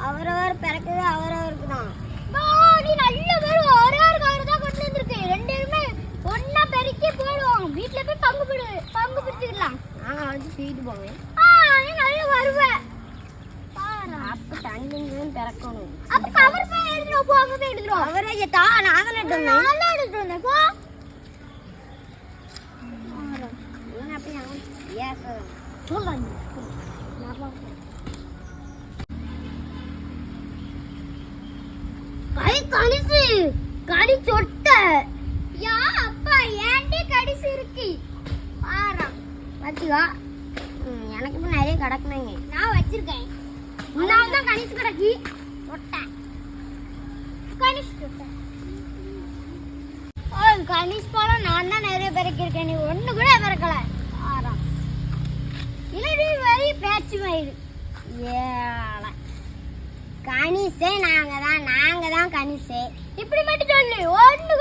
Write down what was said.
அவரவர் பிறக்குது அவரவருக்கு தான். நீ நல்ல பேரு ஒரே ஒரு கார் தான் கொண்டு வந்திருக்கு. ரெண்டு பேருமே ஒண்ணா பெருக்கி போடுவோம். வீட்ல போய் பங்கு பிரிச்சுக்கலாம். நாங்க வந்து தூக்கிட்டு போவேன். நீ நல்ல வருவ. அப்ப தண்ணியும் பிறக்கணும். அப்ப கவர் போய் எடுத்துறோம். போ அங்க போய் எடுத்துறோம். அவரே தா நாங்களே எடுத்துறோம். நாளே எடுத்துறோம். போ. என்ன அப்படி நான் ஏச சொல்றேன். கை கடிசு கடி சொட்ட யா அப்பா ஏன்டி கடிசு இருக்கு பாரா வச்சுக்கோ. எனக்கு இப்ப நிறைய கிடக்குனேங்க. நான் வச்சிருக்கேன். நான் தான் கடிசு கிடக்கி சொட்ட கடிசு சொட்ட கணிஷ் பழம் நான் தான் நிறைய பெருக்கிருக்கேன். நீ ஒண்ணு கூட பெருக்கல. பாரா இல்லடி வரி பேச்சு மயிறு ஏல கணிசே நாங்க தான் கணிசே. இப்படி மட்டும் சொல்லு. ஒண்ணு